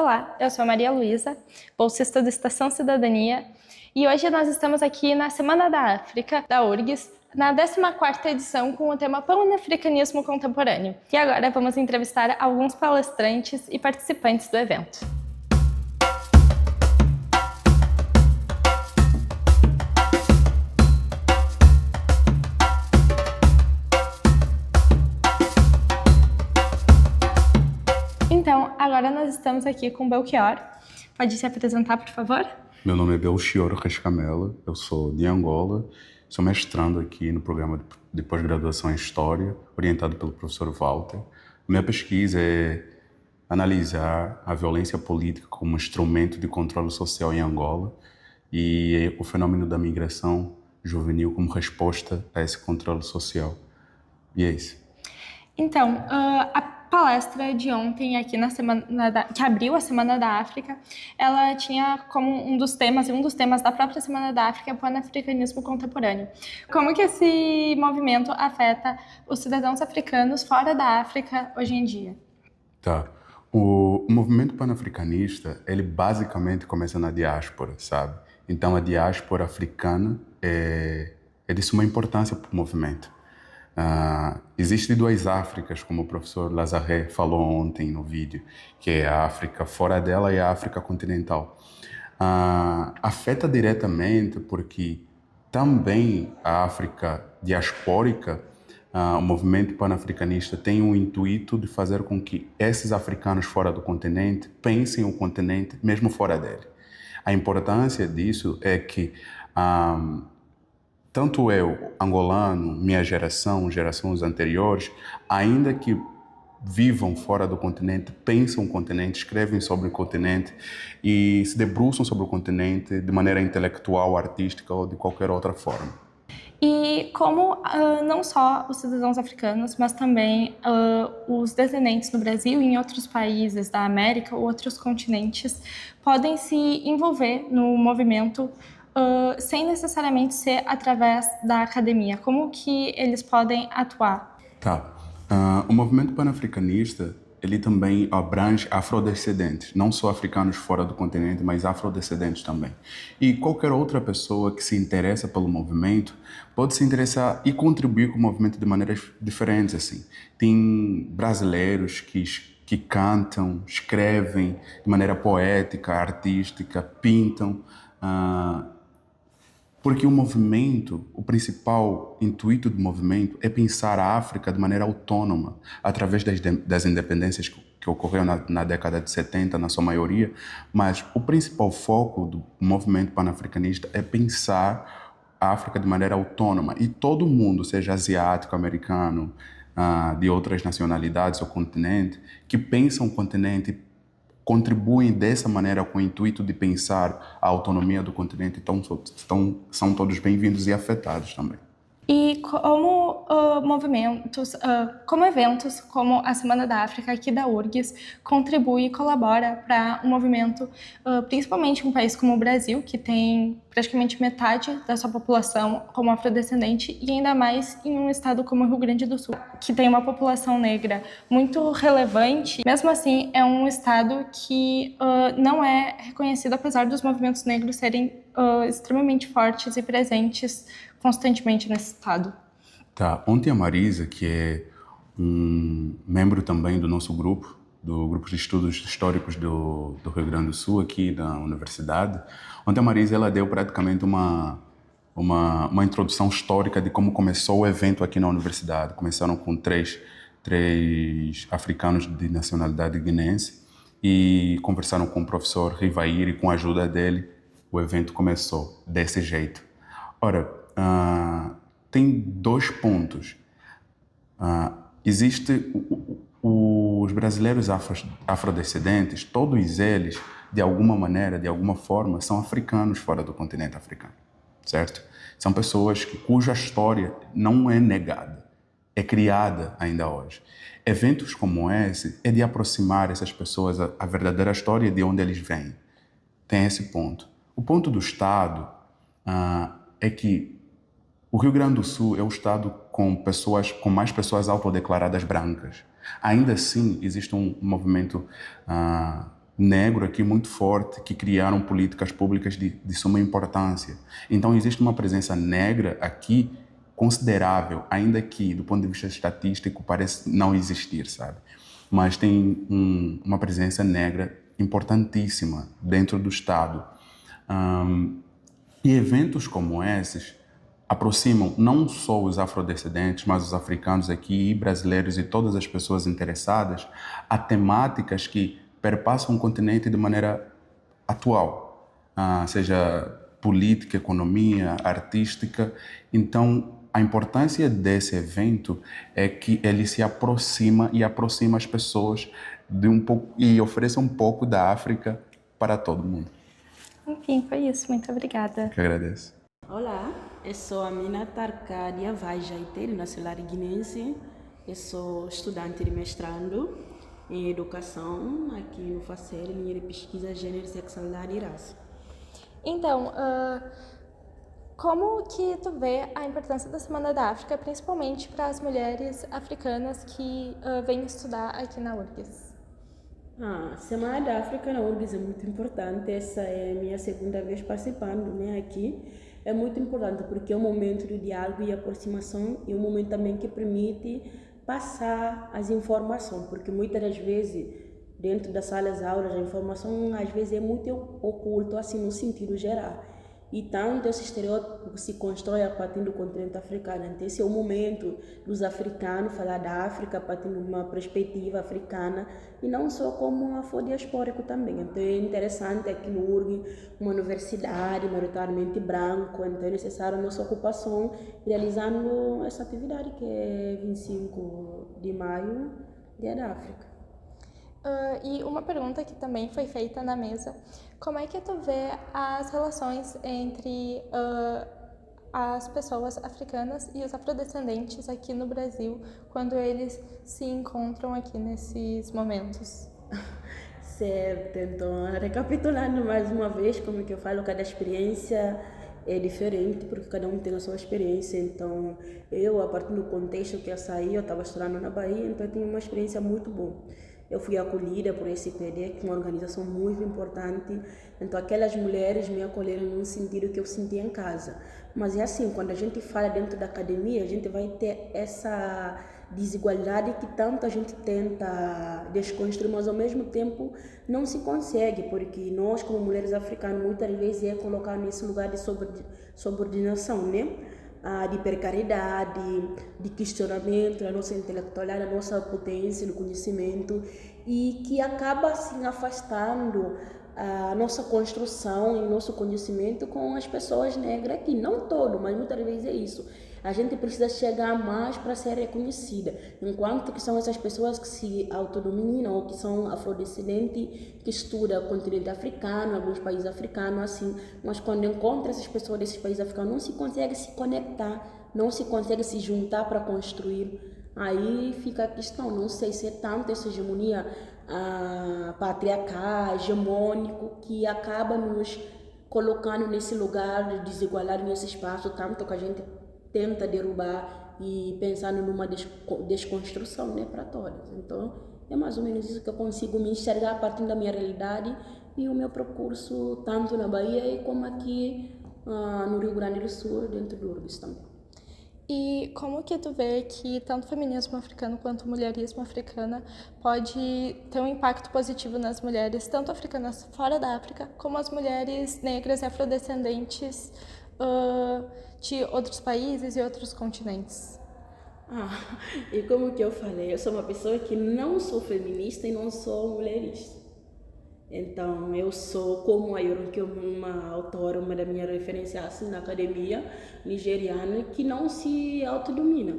Olá, eu sou a Maria Luísa, bolsista do Estação Cidadania, e hoje nós estamos aqui na Semana da África, da URGS, na 14ª edição com o tema Pan-Africanismo Contemporâneo. E agora vamos entrevistar alguns palestrantes e participantes do evento. Então, agora nós estamos aqui com Belchior. Pode se apresentar, por favor? Meu nome é Belchior Rescamela, eu sou de Angola, sou mestrando aqui no programa de pós-graduação em História, orientado pelo professor Walter. Minha pesquisa é analisar a violência política como instrumento de controle social em Angola e o fenômeno da migração juvenil como resposta a esse controle social. E é isso. Então, a palestra de ontem aqui na que abriu a Semana da África, ela tinha como um dos temas da própria Semana da África, o Pan-Africanismo Contemporâneo. Como que esse movimento afeta os cidadãos africanos fora da África hoje em dia? Tá. O movimento panafricanista, ele basicamente começa na diáspora, sabe? Então, a diáspora africana é de suma importância para o movimento. Existem duas Áfricas, como o professor Lazaré falou ontem no vídeo, que é a África fora dela e a África continental. Afeta diretamente porque também a África diaspórica, o movimento panafricanista tem o intuito de fazer com que esses africanos fora do continente pensem o continente mesmo fora dele. A importância disso é que tanto eu, angolano, minha geração, gerações anteriores, ainda que vivam fora do continente, pensam o continente, escrevem sobre o continente e se debruçam sobre o continente de maneira intelectual, artística ou de qualquer outra forma. E como não só os cidadãos africanos, mas também os descendentes no Brasil e em outros países da América ou outros continentes podem se envolver no movimento sem necessariamente ser através da academia? Como que eles podem atuar? Tá. O movimento panafricanista, ele também abrange afrodescendentes, não só africanos fora do continente, mas afrodescendentes também. E qualquer outra pessoa que se interessa pelo movimento pode se interessar e contribuir com o movimento de maneiras diferentes, assim. Tem brasileiros que cantam, escrevem de maneira poética, artística, pintam, porque o movimento, o principal intuito do movimento é pensar a África de maneira autônoma, através das independências que ocorreram na década de 70, na sua maioria, mas o principal foco do movimento panafricanista é pensar a África de maneira autônoma. E todo mundo, seja asiático, americano, de outras nacionalidades ou continente, que pensam o continente, contribuem dessa maneira com o intuito de pensar a autonomia do continente, então são todos bem-vindos e afetados também. E como como eventos como a Semana da África aqui da URGS contribui e colabora para um movimento, principalmente em um país como o Brasil, que tem praticamente metade da sua população como afrodescendente, e ainda mais em um estado como o Rio Grande do Sul, que tem uma população negra muito relevante. Mesmo assim, é um estado que não é reconhecido, apesar dos movimentos negros serem extremamente fortes e presentes constantemente nesse estado. Tá. Ontem a Marisa, que é um membro também do nosso grupo, do Grupo de Estudos Históricos do Rio Grande do Sul, aqui da universidade, ontem a Marisa ela deu praticamente uma introdução histórica de como começou o evento aqui na universidade. Começaram com três africanos de nacionalidade guinense e conversaram com o professor Rivair e com a ajuda dele o evento começou desse jeito. Ora, tem dois pontos. Existe os brasileiros afrodescendentes, todos eles, de alguma maneira, de alguma forma, são africanos fora do continente africano, certo? São pessoas cuja história não é negada, é criada ainda hoje. Eventos como esse é de aproximar essas pessoas à verdadeira história de onde eles vêm. Tem esse ponto. O ponto do Estado é que o Rio Grande do Sul é o estado com mais pessoas autodeclaradas brancas. Ainda assim, existe um movimento negro aqui muito forte que criaram políticas públicas de suma importância. Então existe uma presença negra aqui considerável, ainda que do ponto de vista estatístico parece não existir, sabe? Mas tem uma presença negra importantíssima dentro do Estado. E eventos como esses aproximam não só os afrodescendentes, mas os africanos aqui, e brasileiros e todas as pessoas interessadas a temáticas que perpassam o continente de maneira atual, seja política, economia, artística. Então, a importância desse evento é que ele se aproxima e aproxima as pessoas de um pouco e oferece um pouco da África para todo mundo. Enfim, foi isso. Muito obrigada. Que agradeço. Olá, eu sou a Minata Arcádia Vajaite, nacional guinense. Eu sou estudante de mestrado em educação aqui no FACER, linha de pesquisa Gênero, Sexualidade e Raça. Então, como que tu vê a importância da Semana da África, principalmente para as mulheres africanas que vêm estudar aqui na URGS? A Semana da África na URGS é muito importante. Essa é a minha segunda vez participando, né, aqui. É muito importante porque é um momento de diálogo e aproximação e um momento também que permite passar as informações, porque muitas das vezes dentro das salas de aulas a informação às vezes é muito oculta assim no sentido geral. E tanto esse estereótipo se constrói a partir do continente africano. Então esse é o momento dos africanos falar da África a partir de uma perspectiva africana e não só como afrodiaspórico também. Então é interessante aqui no URG, uma universidade maioritariamente branco, então é necessário a nossa ocupação realizando essa atividade que é 25 de maio, Dia da África. E uma pergunta que também foi feita na mesa, como é que tu vê as relações entre as pessoas africanas e os afrodescendentes aqui no Brasil, quando eles se encontram aqui nesses momentos? Certo, então, recapitulando mais uma vez, como que eu falo, cada experiência é diferente, porque cada um tem a sua experiência. Então, eu, a partir do contexto que eu saí, eu estava estudando na Bahia, então eu tinha uma experiência muito boa. Eu fui acolhida por esse PD, que é uma organização muito importante. Então, aquelas mulheres me acolheram num sentido que eu sentia em casa. Mas é assim, quando a gente fala dentro da academia, a gente vai ter essa desigualdade que tanto a gente tenta desconstruir, mas ao mesmo tempo não se consegue, porque nós, como mulheres africanas, muitas vezes é colocar nesse lugar de subordinação, né? De precariedade, de questionamento da nossa intelectualidade, da nossa potência, do conhecimento, e que acaba assim afastando a nossa construção e o nosso conhecimento com as pessoas negras, que não todo, mas muitas vezes é isso. A gente precisa chegar mais para ser reconhecida, enquanto que são essas pessoas que se autodominam ou que são afrodescendentes, que estudam o continente africano, alguns países africanos, assim, mas quando encontra essas pessoas desses países africanos, não se consegue se conectar, não se consegue se juntar para construir. Aí fica a questão, não sei se é tanto essa hegemonia patriarcal, hegemônico, que acaba nos colocando nesse lugar de desigualdade, nesse espaço, tanto que a gente tenta derrubar e pensando numa desconstrução, né, para todas. Então, é mais ou menos isso que eu consigo me enxergar a partir da minha realidade e o meu percurso, tanto na Bahia como aqui no Rio Grande do Sul, dentro do URGS também. E como que tu vê que tanto o feminismo africano quanto o mulherismo africano pode ter um impacto positivo nas mulheres, tanto africanas fora da África, como as mulheres negras e afrodescendentes de outros países e outros continentes? E como que eu falei, eu sou uma pessoa que não sou feminista e não sou mulherista. Então, eu sou como a Yoron, que é uma autora, uma da minha referência assim, na academia nigeriana, que não se autodomina.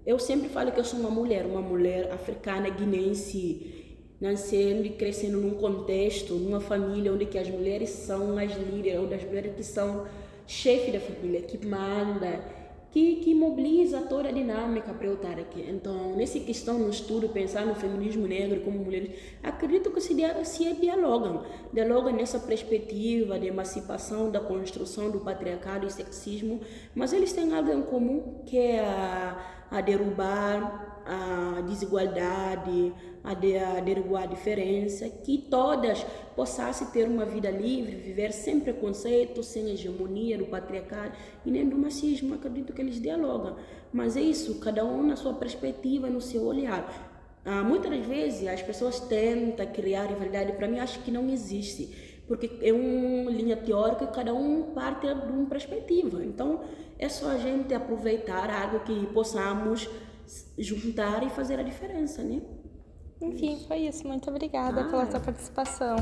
Eu sempre falo que eu sou uma mulher africana, guinense, nascendo e crescendo num contexto, numa família onde que as mulheres são as líderes, onde as mulheres que são chefe da família, que manda, que mobiliza toda a dinâmica para eu estar aqui. Então, nessa questão, no estudo, pensar no feminismo negro como mulheres, acredito que se dialogam nessa perspectiva de emancipação, da construção do patriarcado e sexismo, mas eles têm algo em comum, que é a derrubar a desigualdade, derrubar a diferença, que todas possam ter uma vida livre, viver sem preconceito, sem hegemonia do patriarcado e nem do machismo. Acredito que eles dialogam, mas é isso, cada um na sua perspectiva, no seu olhar. Muitas das vezes as pessoas tentam criar rivalidade, para mim acho que não existe, porque é uma linha teórica, cada um parte de uma perspectiva, então é só a gente aproveitar algo que possamos juntar e fazer a diferença, né? Enfim, foi isso. Muito obrigada pela sua participação.